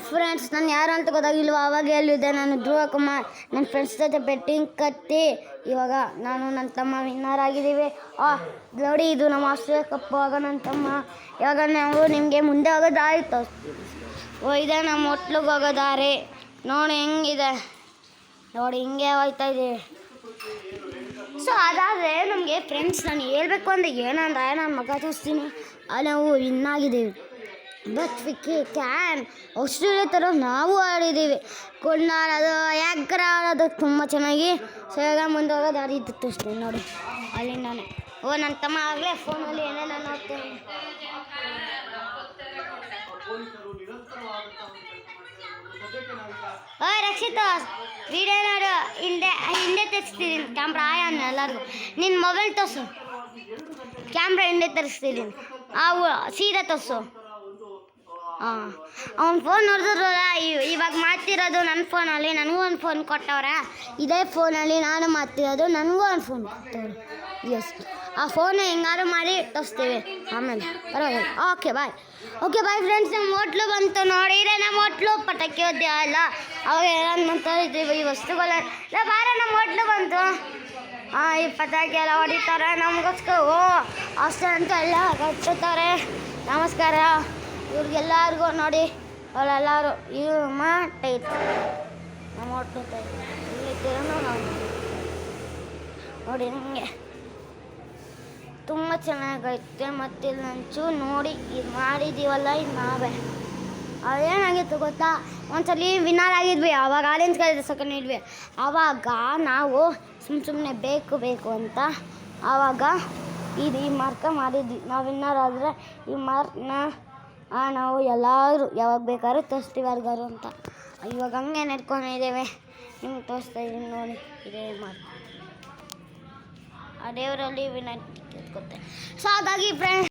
Friends ನಾನು ಯಾರು ಅಂತ ಗೊತ್ತಾಗಿಲ್ವ. ಆವಾಗ ಹೇಳಿದ್ದೆ ನಾನು ಧ್ರುವ ಕುಮಾರ್. ನನ್ನ ಫ್ರೆಂಡ್ಸ್ ಜೊತೆ ಬೆಟ್ಟಿಂಗ್ ಕತ್ತಿ ಇವಾಗ ನಾನು ನನ್ನ ತಮ್ಮ ವಿನ್ನರ್ ಆಗಿದ್ದೀವಿ. ನೋಡಿ ಇದು ನಮ್ಮ ಆಸ್ಟ್ರೇಲಿಯಾ ಕಪ್ಪು. ಆಗ ನನ್ನ ತಮ್ಮ ಇವಾಗ ನಾವು ನಿಮಗೆ ಮುಂದೆ ಹೋಗೋ ದಾರಿ ತೋರಿಸ್ತೀವಿ. ಇದೆ ನಮ್ಮ ಹೋಟ್ಲಿಗೆ ಹೋಗೋ ದಾರಿ. ನೋಡಿ ಹೆಂಗಿದೆ, ನೋಡಿ ಹಿಂಗೆ ಹೋಗ್ತಾ ಇದ್ದೀವಿ. ಸೊ ಅದಾದರೆ ನಮಗೆ ಫ್ರೆಂಡ್ಸ್ ನಾನು ಹೇಳ್ಬೇಕು ಅಂದರೆ ಏನಂದ್ರೆ ನಾನು ಮಗ ತೋರಿಸ್ತೀನಿ. ನಾವು ವಿನ್ನಾಗಿದ್ದೀವಿ. ಬಟ್ ಕ್ಯಾನ್ ಆಸ್ಟ್ರೇಲಿಯಾ ಥರ ನಾವು ಆಡಿದ್ದೀವಿ. ಕೊಂಡಾಡೋದು ಯಾಕ್ರ ಆಡೋದು ತುಂಬ ಚೆನ್ನಾಗಿ. ಸೊ ಇವಾಗ ಮುಂದೆ ಹೋಗೋ ದಾರಿ ತೋರಿಸ್ತೀನಿ ನೋಡಿ ಅಲ್ಲಿಂದಾನೆ. ನನ್ನ ತಮ್ಮ ಆಗಲೇ ಫೋನಲ್ಲಿ ಏನೇನೋ ನೋಡ್ತೇನೆ. ರಕ್ಷಿತ ವಿಡಿಯೋ ನೋಡು. ಹಿಂದೆ ತರಿಸ್ತೀನಿ ಕ್ಯಾಮ್ರಾ. ಆಯನ್ನ ಎಲ್ಲರಿಗೂ ನಿನ್ನ ಮೊಬೈಲ್ ತೋರಿಸು. ಕ್ಯಾಮ್ರಾ ಹಿಂದೆ ತರಿಸ್ತೀನಿ. ಸೀದಾ ತೋರಿಸು. ಅವ್ನ ಫೋನ್ ನೋಡಿದ್ರಲ್ಲ, ಇವಾಗ ಮಾಡ್ತಿರೋದು ನನ್ನ ಫೋನಲ್ಲಿ. ನನಗೂ ಒಂದು ಫೋನ್ ಕೊಟ್ಟವ್ರೆ. ಇದೇ ಫೋನಲ್ಲಿ ನಾನು ಮಾಡ್ತಿರೋದು. ನನಗೂ ಒಂದು ಫೋನ್ ಕೊಟ್ಟವ್ರೆ. ಎಸ್, ಆ ಫೋನ್ ಹೆಂಗಾರು ಮಾಡಿ ತೋರಿಸ್ತೀವಿ ಆಮೇಲೆ. ಪರವಾಗಿಲ್ಲ. Okay bye friends. ನಮ್ಮ ಹೋಟ್ಲು ಬಂತು ನೋಡಿ. ಇದೆ ನಮ್ಮ ಹೋಟ್ಲು. ಪಟಾಕಿ ಉದ್ಯ ಅಲ್ಲ ಅವಾಗ ಎಲ್ಲ ಮಾತಾಡಿದ್ದೀವಿ. ಈ ವಸ್ತುಗಳೆಲ್ಲ ಬಾರ ನಮ್ಮ ಹೋಟ್ಲು ಬಂತು. ಈ ಪಟಾಕಿ ಎಲ್ಲ ಹೊಡಿತಾರೆ ನಮಗೋಸ್ಕರ. ಅಷ್ಟೇ ಅಂತ ಎಲ್ಲ ಕಟ್ಟುತ್ತಾರೆ. ನಮಸ್ಕಾರ ಇವ್ರಿಗೆಲ್ಲರಿಗೂ ನೋಡಿ. ಅವರೆಲ್ಲರೂ ಇವು ಟೈಟ್ ನಮ್ಮ ಹೋಟ್ಲು ಟೈಟ್ ನಾವು ನೋಡಿ. ನನಗೆ ತುಂಬ ಚೆನ್ನಾಗೈತೆ. ಮತ್ತು ಇಲ್ಲಿ ನಂಚು ನೋಡಿ ಇದು ಮಾಡಿದ್ದೀವಲ್ಲ, ಇದು ನಾವೇ. ಅದೇನಾಗಿತ್ತು ಗೊತ್ತಾ, ಒಂದ್ಸಲಿ ವಿನ್ನರ್ ಆಗಿದ್ವಿ. ಆವಾಗ ಆರೆಂಜ್ ಕಲರ್ ಸೆಕೆಂಡ್ ಇದ್ವಿ. ಆವಾಗ ನಾವು ಸುಮ್ಮನೆ ಬೇಕು ಅಂತ ಆವಾಗ ಈ ಮಾರ್ಕ ಮಾಡಿದ್ವಿ. ನಾವು ವಿನ್ನರ್ ಆದರೆ ಈ ಮಾರ್ಕ್ನ ನಾವು ಎಲ್ಲರೂ ಯಾವಾಗ ಬೇಕಾದ್ರೂ ತೋರಿಸ್ತೀವಿ ಯಾರಿಗಾರು ಅಂತ. ಇವಾಗ ಹಂಗೆ ನಡ್ಕೊಂಡಿದ್ದೇವೆ. ನಿಮ್ಗೆ ತೋರಿಸ್ತಾ ಇದ್ದೀನಿ ನೋಡಿ. ಇದೇ ಮಾರ್ಕ್ ಆ ದೇವರಲ್ಲಿ ವಿನ್ನರ್. ಸೊ ಹಾಗಾಗಿ ಫ್ರೆಂಡ್ಸ್